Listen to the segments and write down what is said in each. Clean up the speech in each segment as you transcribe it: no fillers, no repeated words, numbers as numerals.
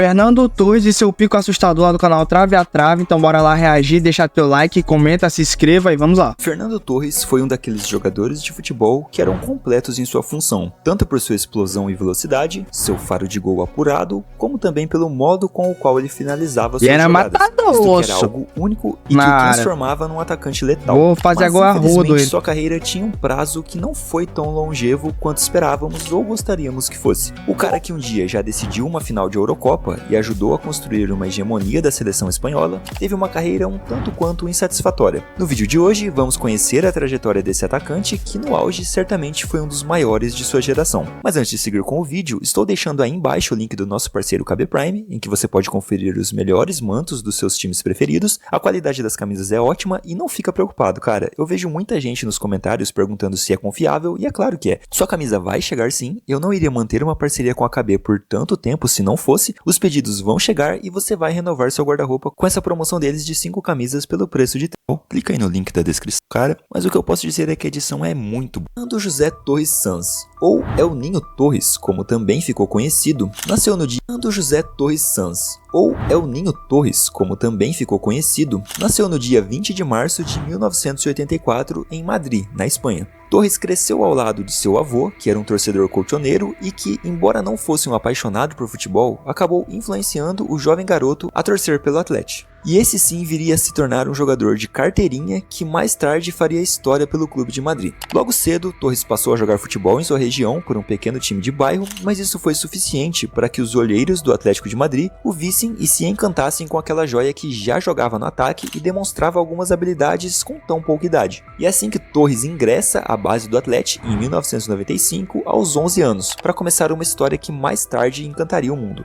Fernando Torres e seu pico assustador lá do canal Trave a Trave, então bora lá reagir, deixa teu like, comenta, se inscreva e vamos lá. Fernando Torres foi um daqueles jogadores de futebol que eram completos em sua função, tanto por sua explosão e velocidade, seu faro de gol apurado, como também pelo modo com o qual ele finalizava suas jogadas. Isto que era algo único e que o transformava num atacante letal. Vou fazer agora rodo ele. Sua carreira tinha um prazo que não foi tão longevo quanto esperávamos ou gostaríamos que fosse. O cara que um dia já decidiu uma final de Eurocopa e ajudou a construir uma hegemonia da seleção espanhola, teve uma carreira um tanto quanto insatisfatória. No vídeo de hoje, vamos conhecer a trajetória desse atacante que no auge certamente foi um dos maiores de sua geração. Mas antes de seguir com o vídeo, estou deixando aí embaixo o link do nosso parceiro KB Prime, em que você pode conferir os melhores mantos dos seus times preferidos. A qualidade das camisas é ótima e não fica preocupado, cara. Eu vejo muita gente nos comentários perguntando se é confiável e é claro que é. Sua camisa vai chegar sim, eu não iria manter uma parceria com a KB por tanto tempo se não fosse. Os pedidos vão chegar e você vai renovar seu guarda-roupa com essa promoção deles de 5 camisas pelo preço de 3. Clica aí no link da descrição, cara. Mas o que eu posso dizer é que a edição é muito boa. Fernando José Torres Sanz, ou El Ninho Torres, como também ficou conhecido, nasceu no dia Fernando José Torres Sanz, ou El Ninho Torres, como também ficou conhecido, nasceu no dia 20 de março de 1984 em Madrid, na Espanha. Torres cresceu ao lado de seu avô, que era um torcedor colchoneiro e que, embora não fosse um apaixonado por futebol, acabou influenciando o jovem garoto a torcer pelo Atlético. E esse sim viria a se tornar um jogador de carteirinha que mais tarde faria história pelo clube de Madrid. Logo cedo, Torres passou a jogar futebol em sua região por um pequeno time de bairro, mas isso foi suficiente para que os olheiros do Atlético de Madrid o vissem e se encantassem com aquela joia que já jogava no ataque e demonstrava algumas habilidades com tão pouca idade. E é assim que Torres ingressa à base do Atlético em 1995 aos 11 anos, para começar uma história que mais tarde encantaria o mundo.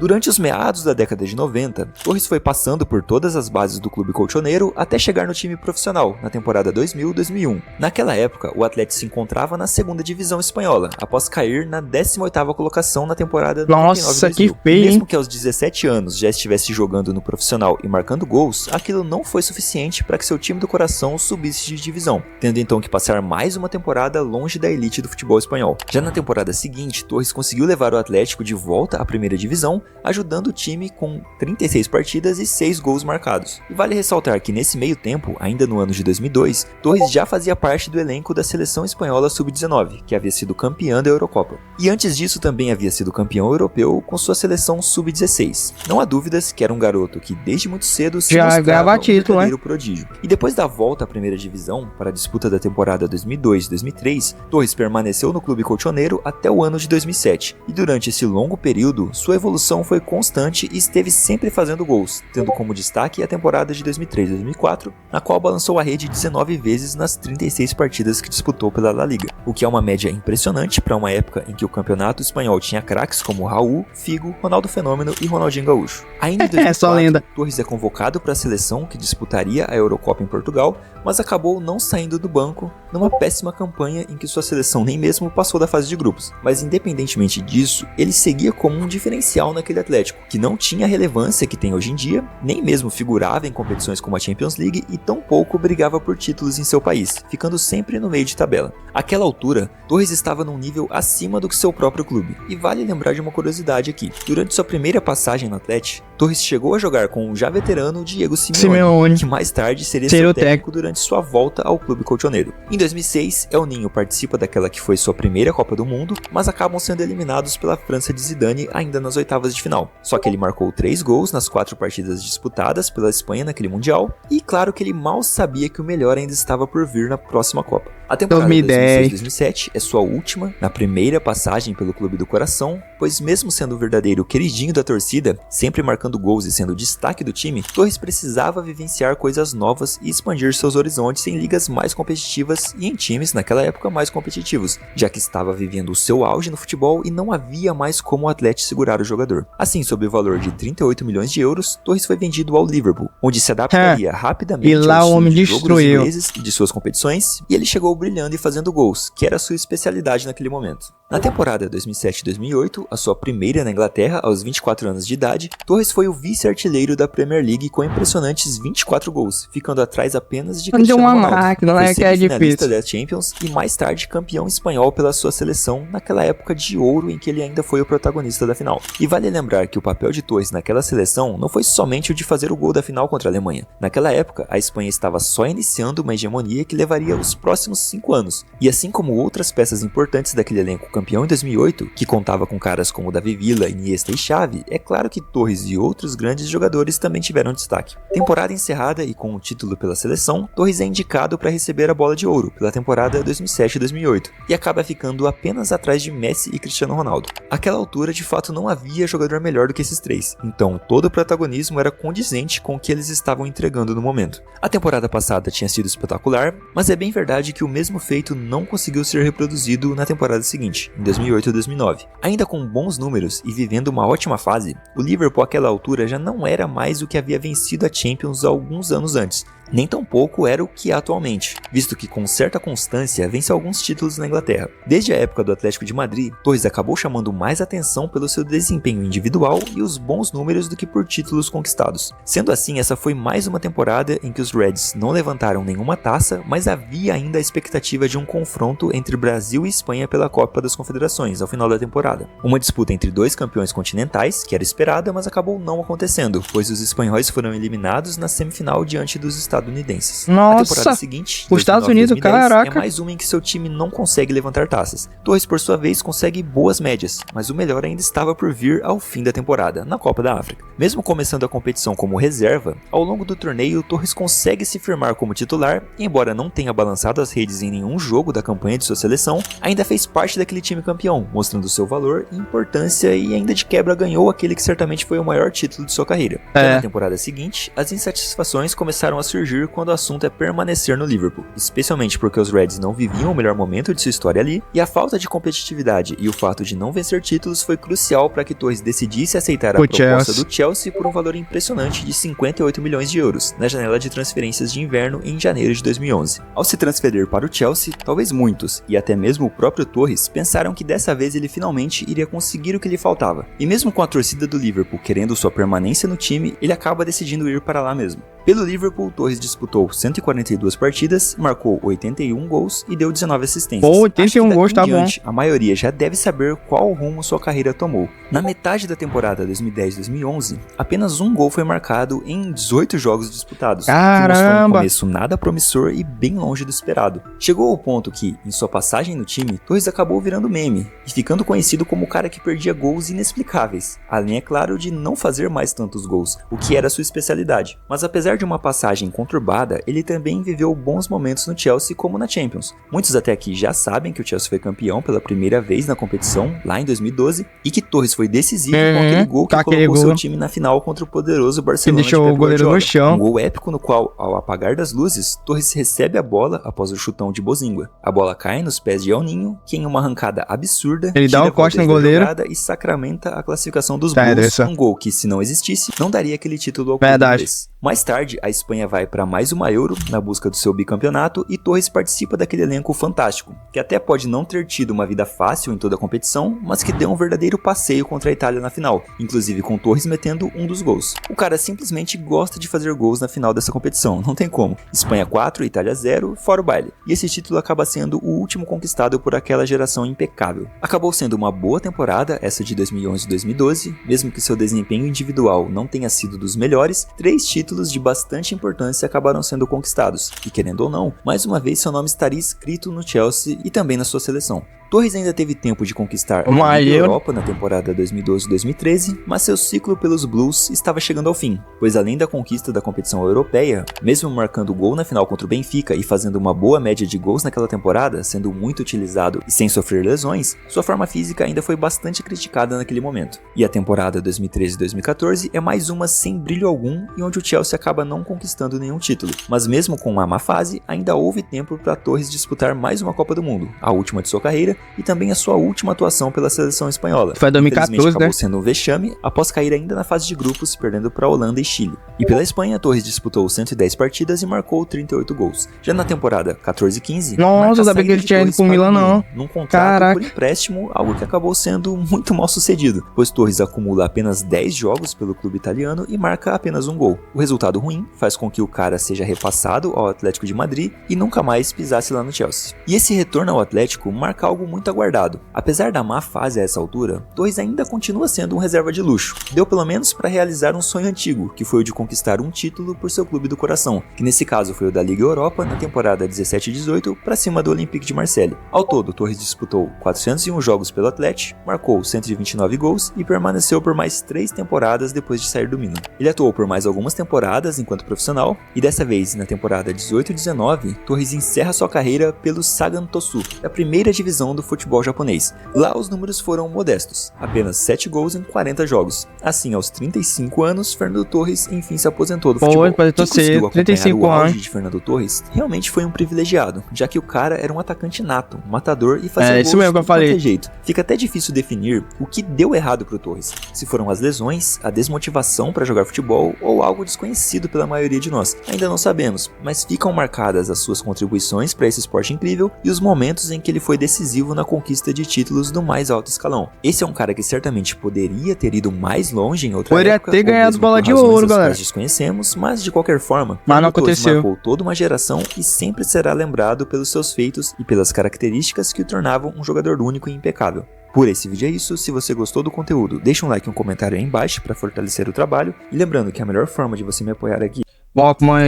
Durante os meados da década de 90, Torres foi passando por todas as bases do clube colchoneiro até chegar no time profissional, na temporada 2000-2001. Naquela época, o Atlético se encontrava na segunda divisão espanhola, após cair na 18ª colocação na temporada 99-2000. Nossa, que feio, hein? Mesmo que aos 17 anos já estivesse jogando no profissional e marcando gols, aquilo não foi suficiente para que seu time do coração subisse de divisão, tendo então que passar mais uma temporada longe da elite do futebol espanhol. Já na temporada seguinte, Torres conseguiu levar o Atlético de volta à primeira divisão, ajudando o time com 36 partidas e 6 gols marcados. E vale ressaltar que nesse meio tempo, ainda no ano de 2002, Torres já fazia parte do elenco da seleção espanhola sub-19, que havia sido campeã da Eurocopa. E antes disso também havia sido campeão europeu com sua seleção sub-16. Não há dúvidas que era um garoto que desde muito cedo se mostrava um verdadeiro prodígio. E depois da volta à primeira divisão, para a disputa da temporada 2002-2003, Torres permaneceu no clube colchoneiro até o ano de 2007. E durante esse longo período, sua evolução foi constante e esteve sempre fazendo gols, tendo como destaque a temporada de 2003-2004, na qual balançou a rede 19 vezes nas 36 partidas que disputou pela La Liga, o que é uma média impressionante para uma época em que o campeonato espanhol tinha craques como Raul, Figo, Ronaldo Fenômeno e Ronaldinho Gaúcho. Ainda em 2004, Torres é convocado para a seleção que disputaria a Eurocopa em Portugal, mas acabou não saindo do banco numa péssima campanha em que sua seleção nem mesmo passou da fase de grupos. Mas independentemente disso, ele seguia como um diferencial naquele Atlético, que não tinha a relevância que tem hoje em dia, nem mesmo figurava em competições como a Champions League e tampouco brigava por títulos em seu país, ficando sempre no meio de tabela. Àquela altura, Torres estava num nível acima do que seu próprio clube. E vale lembrar de uma curiosidade aqui. Durante sua primeira passagem no Atlético, Torres chegou a jogar com o já veterano Diego Simeone, que mais tarde seria seu técnico durante sua volta ao clube colchoneiro. Em 2006, El Ninho participa daquela que foi sua primeira Copa do Mundo, mas acabam sendo eliminados pela França de Zidane ainda nas oitavas de final. Só que ele marcou 3 gols nas 4 partidas disputadas pela Espanha naquele Mundial, e claro que ele mal sabia que o melhor ainda estava por vir na próxima Copa. A temporada 2006-2007 é sua última, na primeira passagem pelo clube do coração, pois mesmo sendo o verdadeiro queridinho da torcida, sempre marcando gols e sendo o destaque do time, Torres precisava vivenciar coisas novas e expandir seus horizontes em ligas mais competitivas e em times, naquela época, mais competitivos, já que estava vivendo o seu auge no futebol e não havia mais como o Atlético segurar o jogador. Assim, sob o valor de 38 milhões de euros, Torres foi vendido ao Liverpool, onde se adaptaria rapidamente e lá ao o homem de jogo dos destruiu ingleses e de suas competições, e ele chegou brilhando e fazendo gols, que era sua especialidade naquele momento. Na temporada 2007-2008, a sua primeira na Inglaterra, aos 24 anos de idade, Torres foi o vice-artilheiro da Premier League com impressionantes 24 gols, ficando atrás apenas de Cristiano Ronaldo. Máquina, né, foi que é semifinalista difícil. da Champions e mais tarde campeão espanhol pela sua seleção naquela época de ouro em que ele ainda foi o protagonista da final. E vale lembrar que o papel de Torres naquela seleção não foi somente o de fazer o gol da final contra a Alemanha. Naquela época, a Espanha estava só iniciando uma hegemonia que levaria os próximos 5 anos. E assim como outras peças importantes daquele elenco campeão em 2008, que contava com caras como Davi Villa, Iniesta e Xavi, é claro que Torres e outros grandes jogadores também tiveram destaque. Temporada encerrada e com o título pela seleção, Torres é indicado para receber a Bola de Ouro pela temporada 2007-2008 e acaba ficando apenas atrás de Messi e Cristiano Ronaldo. Àquela altura, de fato, não havia jogador melhor do que esses três, então todo o protagonismo era condizente com o que eles estavam entregando no momento. A temporada passada tinha sido espetacular, mas é bem verdade que o mesmo feito não conseguiu ser reproduzido na temporada seguinte, em 2008 e 2009. Ainda com bons números e vivendo uma ótima fase, o Liverpool àquela altura já não era mais o que havia vencido a Champions alguns anos antes, nem tampouco era o que é atualmente, visto que com certa constância vence alguns títulos na Inglaterra. Desde a época do Atlético de Madrid, Torres acabou chamando mais atenção pelo seu desempenho individual e os bons números do que por títulos conquistados. Sendo assim, essa foi mais uma temporada em que os Reds não levantaram nenhuma taça, mas havia ainda a expectativa de um confronto entre Brasil e Espanha pela Copa das Confederações ao final da temporada. Uma disputa entre dois campeões continentais, que era esperada, mas acabou não acontecendo, pois os espanhóis foram eliminados na semifinal diante dos estadunidenses. Nossa, a temporada seguinte, os Estados Unidos, caraca, é mais uma em que seu time não consegue levantar taças. Torres, por sua vez, consegue boas médias, mas o melhor ainda estava por vir ao fim da temporada, na Copa da África. Mesmo começando a competição como reserva, ao longo do torneio, Torres consegue se firmar como titular e, embora não tenha balançado as redes em nenhum jogo da campanha de sua seleção, ainda fez parte daquele time campeão, mostrando seu valor e importância e ainda de quebra ganhou aquele que certamente foi o maior título de sua carreira. Já na temporada seguinte, as insatisfações começaram a surgir quando o assunto é permanecer no Liverpool, especialmente porque os Reds não viviam o melhor momento de sua história ali, e a falta de competitividade e o fato de não vencer títulos foi crucial para que Torres decidisse aceitar a proposta do Chelsea por um valor impressionante de 58 milhões de euros, na janela de transferências de inverno em janeiro de 2011. Ao se transferir para o Chelsea, talvez muitos, e até mesmo o próprio Torres, pensaram que dessa vez ele finalmente iria conseguir o que lhe faltava. E mesmo com a torcida do Liverpool querendo sua permanência no time, ele acaba decidindo ir para lá mesmo. Pelo Liverpool, Torres disputou 142 partidas, marcou 81 gols e deu 19 assistências. Pô, 81 gols, tá bom. A maioria já deve saber qual rumo sua carreira tomou. Na metade da temporada 2010-2011, apenas um gol foi marcado em 18 jogos disputados. Caramba! Que mostrou um começo nada promissor e bem longe do esperado. Chegou ao ponto que, em sua passagem no time, Torres acabou virando meme e ficando conhecido como o cara que perdia gols inexplicáveis. Além, é claro, de não fazer mais tantos gols, o que era sua especialidade. Mas apesar de uma passagem conturbada, ele também viveu bons momentos no Chelsea como na Champions. Muitos até aqui já sabem que o Chelsea foi campeão pela primeira vez na competição, lá em 2012, e que Torres foi decisivo com aquele gol que colocou seu time na final contra o poderoso Barcelona. Que deixou o goleiro no chão. Um gol épico no qual, ao apagar das luzes, Torres recebe a bola após o chutão de Bozingua. A bola cai nos pés de El Ninho, que em uma arrancada absurda, ele dá um corte no goleiro e sacramenta a classificação dos Blues, um gol que, se não existisse, não daria aquele título ao clube inglês. Mais tarde, a Espanha vai para mais uma Euro na busca do seu bicampeonato e Torres participa daquele elenco fantástico, que até pode não ter tido uma vida fácil em toda a competição, mas que deu um verdadeiro passeio contra a Itália na final, inclusive com Torres metendo um dos gols. O cara simplesmente gosta de fazer gols na final dessa competição, não tem como. Espanha 4, Itália 0, fora o baile. E esse título acaba sendo o último conquistado por aquela geração impecável. Acabou sendo uma boa temporada, essa de 2011 e 2012, mesmo que seu desempenho individual não tenha sido dos melhores, 3 títulos de bastante importância acabaram sendo conquistados, e querendo ou não, mais uma vez seu nome estaria escrito no Chelsea e também na sua seleção. Torres ainda teve tempo de conquistar a Europa na temporada 2012-2013, mas seu ciclo pelos Blues estava chegando ao fim, pois além da conquista da competição europeia, mesmo marcando gol na final contra o Benfica e fazendo uma boa média de gols naquela temporada, sendo muito utilizado e sem sofrer lesões, sua forma física ainda foi bastante criticada naquele momento. E a temporada 2013-2014 é mais uma sem brilho algum e onde o Chelsea acaba não conquistando nenhum título, mas mesmo com uma má fase, ainda houve tempo para Torres disputar mais uma Copa do Mundo, a última de sua carreira, e também a sua última atuação pela seleção espanhola. Foi 2014, Infelizmente, acabou né? sendo um vexame após cair ainda na fase de grupos, perdendo para Holanda e Chile. E pela Espanha, Torres disputou 110 partidas e marcou 38 gols. Já na temporada 14-15, Nossa, eu sabia que ele tinha ido pro Milan, não. Num contrato Caraca. por empréstimo, algo que acabou sendo muito mal sucedido, pois Torres acumula apenas 10 jogos pelo clube italiano e marca apenas um gol. O resultado ruim faz com que o cara seja repassado ao Atlético de Madrid e nunca mais pisasse lá no Chelsea. E esse retorno ao Atlético marca algo muito aguardado. Apesar da má fase a essa altura, Torres ainda continua sendo um reserva de luxo. Deu pelo menos para realizar um sonho antigo, que foi o de conquistar um título por seu clube do coração, que nesse caso foi o da Liga Europa na temporada 17-18 para cima do Olympique de Marseille. Ao todo, Torres disputou 401 jogos pelo Atlético, marcou 129 gols e permaneceu por mais 3 temporadas depois de sair do Milan. Ele atuou por mais algumas temporadas enquanto profissional e dessa vez, na temporada 18-19, Torres encerra sua carreira pelo Sagan Tosu, da primeira divisão do futebol japonês. Lá os números foram modestos, apenas 7 gols em 40 jogos. Assim, aos 35 anos, Fernando Torres enfim se aposentou do futebol. Pode torcer, 35 o auge anos. de Fernando Torres realmente foi um privilegiado, já que o cara era um atacante nato, um matador e fazia gols isso mesmo que eu de qualquer falei. jeito. Fica até difícil definir o que deu errado pro Torres, se foram as lesões, a desmotivação para jogar futebol ou algo desconhecido pela maioria de nós. Ainda não sabemos, mas ficam marcadas as suas contribuições para esse esporte incrível e os momentos em que ele foi decisivo na conquista de títulos do mais alto escalão. Esse é um cara que certamente poderia ter ido mais longe em outra Poderia época, ter ou ganhado mesmo bola por de razões ouro, das galera. quais desconhecemos, mas de qualquer forma, Mas não Fernando Torres aconteceu. marcou toda uma geração e sempre será lembrado pelos seus feitos e pelas características que o tornavam um jogador único e impecável. Por esse vídeo é isso, se você gostou do conteúdo, deixa um like e um comentário aí embaixo para fortalecer o trabalho, e lembrando que a melhor forma de você me apoiar aqui Walkman,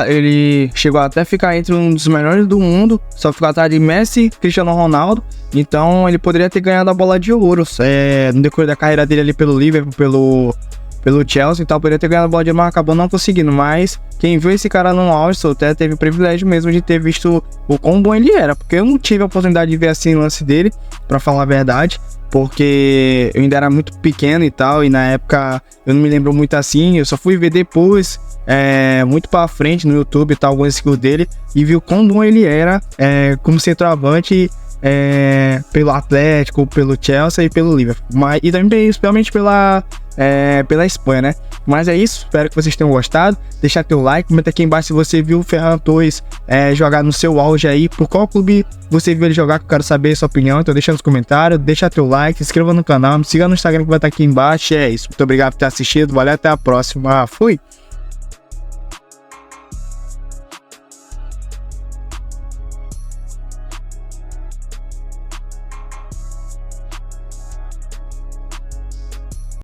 ele chegou até a ficar entre um dos melhores do mundo, só ficou atrás de Messi, Cristiano Ronaldo, então ele poderia ter ganhado a bola de ouro, no decorrer da carreira dele ali pelo Liverpool, pelo Chelsea e tal, poderia ter ganhado a bola de ouro, mas acabou não conseguindo, mas quem viu esse cara no auge, até teve o privilégio mesmo de ter visto o quão bom ele era, porque eu não tive a oportunidade de ver assim o lance dele, pra falar a verdade, porque eu ainda era muito pequeno e tal, e na época eu não me lembro muito assim, eu só fui ver depois, muito pra frente no YouTube e tal, alguns skills dele, e vi o quão bom ele era como centroavante pelo Atlético, pelo Chelsea e pelo Liverpool, e também principalmente pela Espanha, né? Mas é isso, espero que vocês tenham gostado. Deixa teu like, comenta aqui embaixo se você viu o Fernando Torres jogar no seu auge aí, por qual clube você viu ele jogar, que eu quero saber a sua opinião. Então deixa nos comentários, deixa teu like, se inscreva no canal, me siga no Instagram que vai estar aqui embaixo. É isso, muito obrigado por ter assistido, valeu, até a próxima, fui!